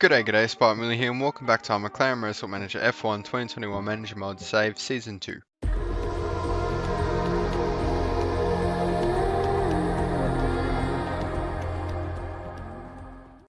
G'day, Spark Millie here, and welcome back to our McLaren Motorsport Manager F1 2021 Manager Mod Save Season 2.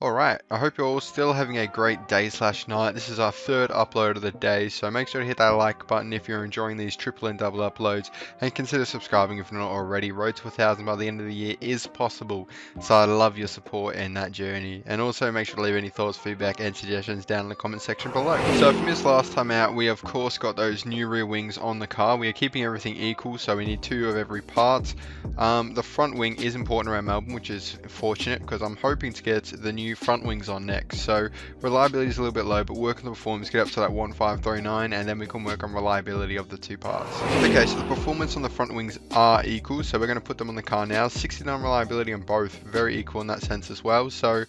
Alright, I hope you're all still having a great day/night. This is our third upload of the day, so make sure to hit that like button if you're enjoying these triple and double uploads, and consider subscribing if you're not already. Road to 1,000 by the end of the year is possible, so I love your support in that journey. And also make sure to leave any thoughts, feedback and suggestions down in the comment section below. So if you missed last time out, we of course got those new rear wings on the car. We are keeping everything equal, so we need 2 of every part. The front wing is important around Melbourne, which is fortunate because I'm hoping to get the new front wings on next. So reliability is a little bit low, but work on the performance, get up to that 1539, and then we can work on reliability of the 2 parts. Okay, so the performance on the front wings are equal, so we're going to put them on the car now. 69 reliability on both, very equal in that sense as well. So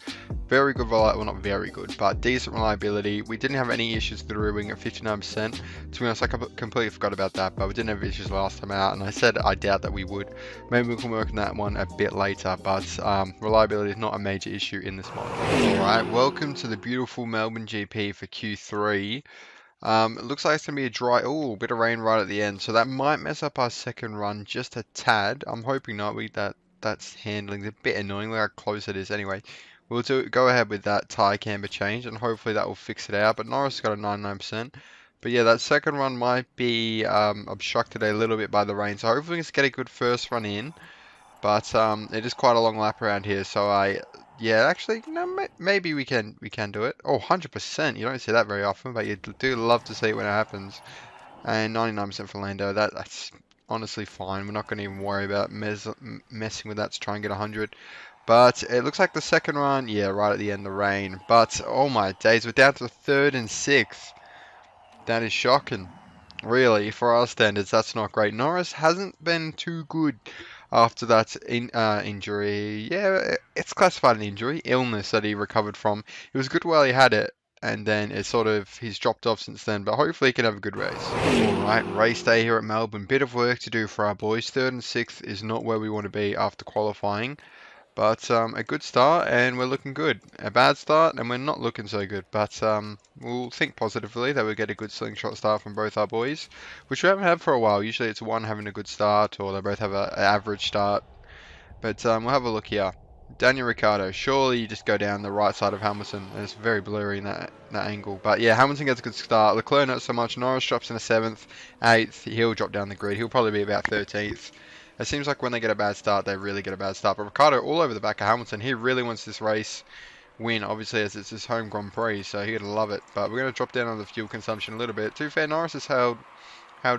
very good reliability, well not very good, but decent reliability. We didn't have any issues with the rear wing at 59%. To be honest, I completely forgot about that, but we didn't have issues last time out, and I said I doubt that we would. Maybe we can work on that one a bit later, but reliability is not a major issue in this mod. Alright, welcome to the beautiful Melbourne GP for Q3. It looks like it's going to be a dry, bit of rain right at the end, so that might mess up our second run just a tad. I'm hoping not. That's handling a bit annoying, look how close it is. Anyway, we'll go ahead with that tyre camber change, and hopefully that will fix it out. But Norris has got a 99%. But yeah, that second run might be obstructed a little bit by the rain, so hopefully we can get a good first run in. But it is quite a long lap around here, so yeah, actually, no, maybe we can do it. Oh, 100%. You don't see that very often, but you do love to see it when it happens. And 99% for Lando. That's honestly fine. We're not going to even worry about messing with that to try and get 100. But it looks like the second run, yeah, right at the end, the rain. But oh my days, we're down to 3rd and 6th. That is shocking. Really, for our standards, that's not great. Norris hasn't been too good after that injury. Yeah, it's classified an injury, illness that he recovered from. It was good while he had it, and then he's dropped off since then, but hopefully he can have a good race. Alright, race day here at Melbourne. Bit of work to do for our boys. 3rd and 6th is not where we want to be after qualifying. But a good start, and we're looking good. A bad start, and we're not looking so good. But we'll think positively that we'll get a good slingshot start from both our boys, which we haven't had for a while. Usually it's one having a good start, or they both have an average start. But we'll have a look here. Daniel Ricciardo, surely you just go down the right side of Hamilton, and it's very blurry in that angle. But yeah, Hamilton gets a good start. Leclerc not so much. Norris drops in a 7th, 8th. He'll drop down the grid. He'll probably be about 13th. It seems like when they get a bad start, they really get a bad start. But Ricciardo all over the back of Hamilton. He really wants this race win, obviously, as it's his home Grand Prix, so he's going to love it. But we're going to drop down on the fuel consumption a little bit. To be fair, Norris has held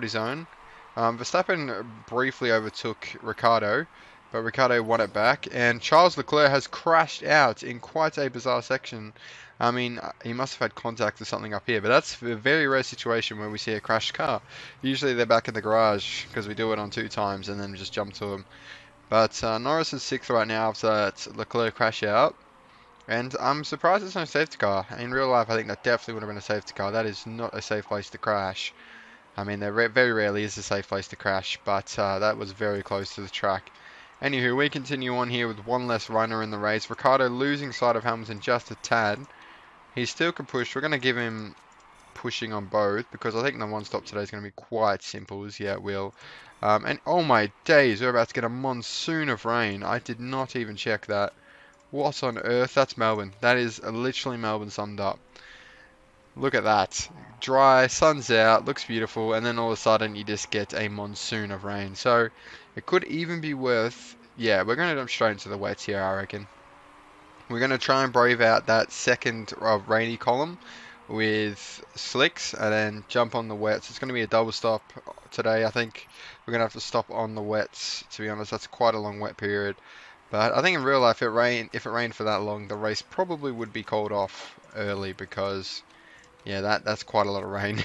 his own. Verstappen briefly overtook Ricciardo, but Ricciardo won it back. And Charles Leclerc has crashed out in quite a bizarre section. I mean, he must have had contact or something up here, but that's a very rare situation where we see a crashed car. Usually they're back in the garage because we do it on 2 times and then just jump to them. But Norris is 6th right now after that Leclerc crash out. And I'm surprised there's no safety car. In real life, I think that definitely would have been a safety car. That is not a safe place to crash. I mean, there very rarely is a safe place to crash, but that was very close to the track. Anywho, we continue on here with one less runner in the race. Ricciardo losing sight of Hamilton just a tad. He still can push. We're going to give him pushing on both because I think the one stop today is going to be quite simple. Yeah, it will. And oh my days, we're about to get a monsoon of rain. I did not even check that. What on earth? That's Melbourne. That is literally Melbourne summed up. Look at that. Dry, sun's out, looks beautiful, and then all of a sudden you just get a monsoon of rain. So it could even be worth... Yeah, we're going to jump straight into the wets here, I reckon. We're going to try and brave out that second rainy column with slicks and then jump on the wets. It's going to be a double stop today. I think we're going to have to stop on the wets, to be honest. That's quite a long wet period. But I think in real life, if it rained for that long, the race probably would be called off early because, yeah, that's quite a lot of rain,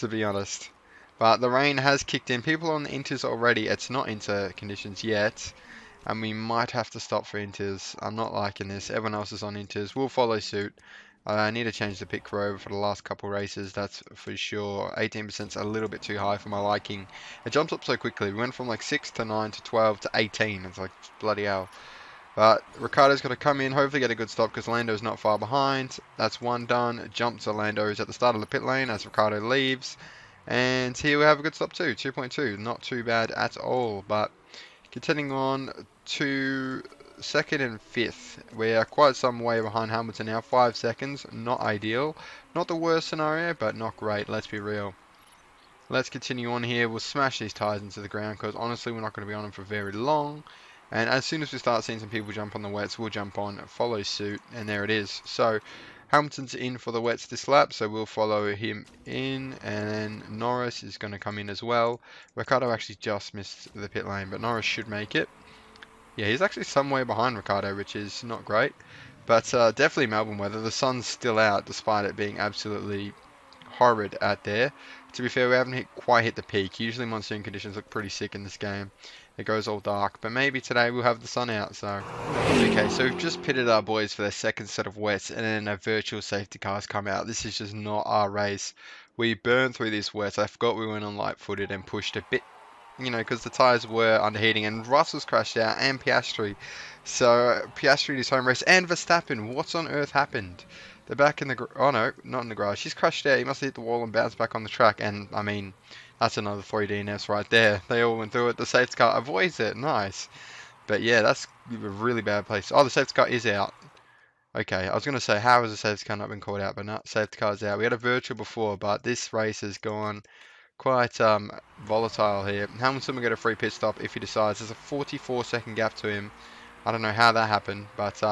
to be honest. But the rain has kicked in. People are on the inters already. It's not inter conditions yet. And we might have to stop for inters. I'm not liking this. Everyone else is on inters. We'll follow suit. I need to change the pit crew over for the last couple races, that's for sure. 18% is a little bit too high for my liking. It jumps up so quickly. We went from like 6 to 9 to 12 to 18. It's like, bloody hell. But Ricciardo's got to come in, hopefully get a good stop because Lando's not far behind. That's one done. Jump to Lando's at the start of the pit lane as Ricciardo leaves. And here we have a good stop too, 2.2. Not too bad at all. But continuing on to second and fifth. We are quite some way behind Hamilton now, 5 seconds. Not ideal. Not the worst scenario, but not great, let's be real. Let's continue on here. We'll smash these tyres into the ground because honestly we're not going to be on them for very long. And as soon as we start seeing some people jump on the wets, we'll jump on, follow suit, and there it is. So Hamilton's in for the wets this lap, so we'll follow him in, and then Norris is going to come in as well. Ricciardo actually just missed the pit lane, but Norris should make it. Yeah, he's actually some way behind Ricciardo, which is not great. But definitely Melbourne weather. The sun's still out despite it being absolutely horrid out there. To be fair, we haven't quite hit the peak. Usually monsoon conditions look pretty sick in this game. It goes all dark, but maybe today we'll have the sun out, so. Okay, so we've just pitted our boys for their second set of wets, and then a virtual safety car's come out. This is just not our race. We burned through this wet. I forgot we went on light-footed and pushed a bit, you know, because the tyres were underheating, and Russell's crashed out, and Piastri. So, Piastri in his home race, and Verstappen. What on earth happened? They're back in the... Oh, no, not in the garage. He's crashed out. He must have hit the wall and bounced back on the track. And, I mean, that's another 3 DNFs right there. They all went through it. The safety car avoids it. Nice. But, yeah, that's a really bad place. Oh, the safety car is out. Okay, I was going to say, how has the safety car not been called out? But no, safety car's out. We had a virtual before, but this race has gone quite volatile here. Hamilton will get a free pit stop if he decides. There's a 44-second gap to him. I don't know how that happened, but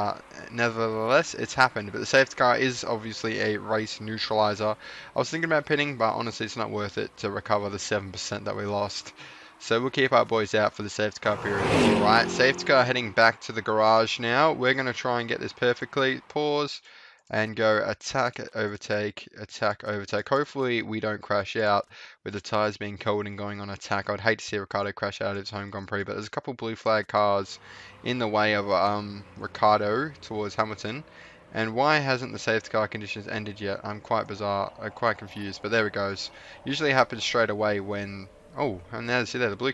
nevertheless, it's happened. But the safety car is obviously a race neutralizer. I was thinking about pitting, but honestly, it's not worth it to recover the 7% that we lost. So we'll keep our boys out for the safety car period. Alright, safety car heading back to the garage now. We're going to try and get this perfectly. Pause. And go attack, overtake, attack, overtake. Hopefully we don't crash out with the tyres being cold and going on attack. I'd hate to see Ricciardo crash out of his home Grand Prix, but there's a couple blue flag cars in the way of Ricciardo towards Hamilton. And why hasn't the safety car conditions ended yet? I'm quite quite confused, but there it goes. Usually it happens straight away when... Oh, and now see there, the blue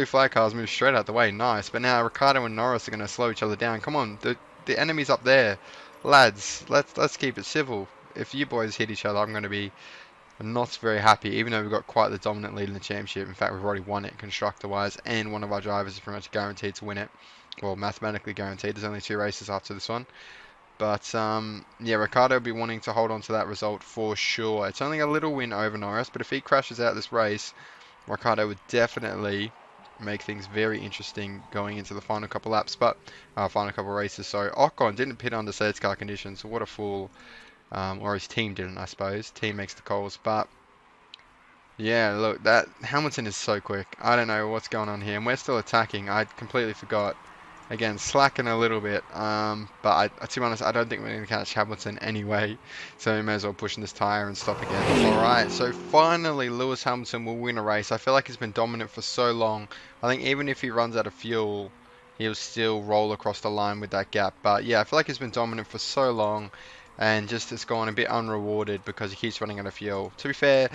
flag cars move straight out the way. Nice, but now Ricciardo and Norris are going to slow each other down. Come on, the enemy's up there. Lads, let's keep it civil. If you boys hit each other, I'm going to be not very happy, even though we've got quite the dominant lead in the championship. In fact, we've already won it constructor-wise, and one of our drivers is pretty much guaranteed to win it. Well, mathematically guaranteed. There's only 2 races after this one. But, yeah, Ricciardo will be wanting to hold on to that result for sure. It's only a little win over Norris, but if he crashes out this race, Ricciardo would definitely make things very interesting going into the final couple laps, but final couple races. So Ocon didn't pit under safety car conditions, so what a fool. Or his team didn't, I suppose. Team makes the calls, but yeah, look, that Hamilton is so quick. I don't know what's going on here, and we're still attacking. I completely forgot. Again, slacking a little bit, but to be honest, I don't think we're going to catch Hamilton anyway, so we may as well push in this tyre and stop again. Alright, so finally Lewis Hamilton will win a race. I feel like he's been dominant for so long. I think even if he runs out of fuel, he'll still roll across the line with that gap. But yeah, I feel like he's been dominant for so long, and just it's gone a bit unrewarded because he keeps running out of fuel. To be fair,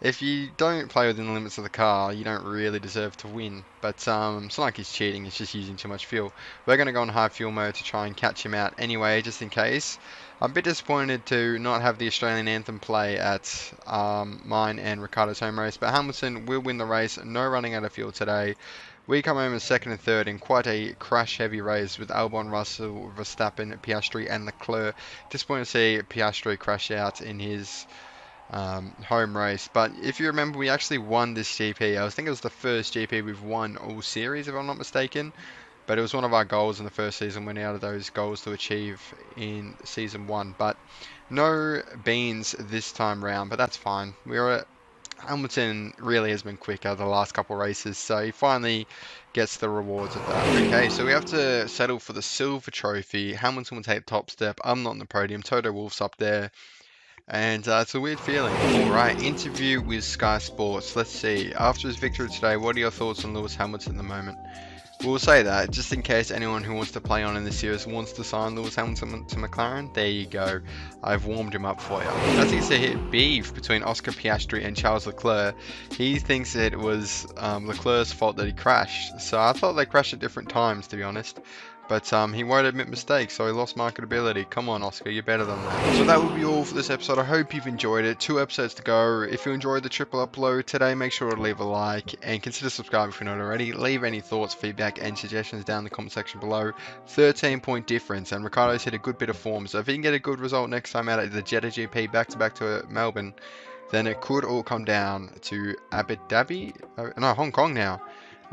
if you don't play within the limits of the car, you don't really deserve to win. But it's not like he's cheating, he's just using too much fuel. We're going to go on high fuel mode to try and catch him out anyway, just in case. I'm a bit disappointed to not have the Australian anthem play at mine and Ricciardo's home race. But Hamilton will win the race, no running out of fuel today. We come home in second and third in quite a crash-heavy race with Albon, Russell, Verstappen, Piastri and Leclerc. Disappointed to see Piastri crash out in his... home race. But if you remember, we actually won this GP. I think it was the first GP we've won all series, if I'm not mistaken. But it was one of our goals in the first season, winning out of those goals to achieve in season 1. But no beans this time round, but that's fine. Hamilton really has been quick out of the last couple races, so he finally gets the rewards of that. Okay, so we have to settle for the silver trophy. Hamilton will take top step. I'm not on the podium. Toto Wolff's up there. And it's a weird feeling. Alright, interview with Sky Sports. Let's see. After his victory today, what are your thoughts on Lewis Hamilton at the moment? We'll say that, just in case anyone who wants to play on in this series wants to sign Lewis Hamilton to McLaren. There you go. I've warmed him up for you. As you can see here, beef between Oscar Piastri and Charles Leclerc. He thinks it was Leclerc's fault that he crashed. So I thought they crashed at different times, to be honest. But he won't admit mistakes, so he lost marketability. Come on, Oscar, you're better than that. So that will be all for this episode. I hope you've enjoyed it. 2 episodes to go. If you enjoyed the triple upload today, make sure to leave a like and consider subscribing if you're not already. Leave any thoughts, feedback, and suggestions down in the comment section below. 13-point difference, and Ricardo's hit a good bit of form. So if he can get a good result next time out at the Jeddah GP back-to-back to Melbourne, then it could all come down to Abu Dhabi. No, Hong Kong now.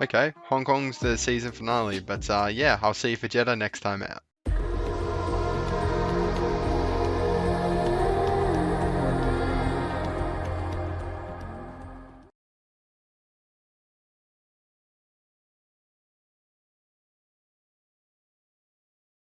Okay, Hong Kong's the season finale, but yeah, I'll see you for Jeddah next time out.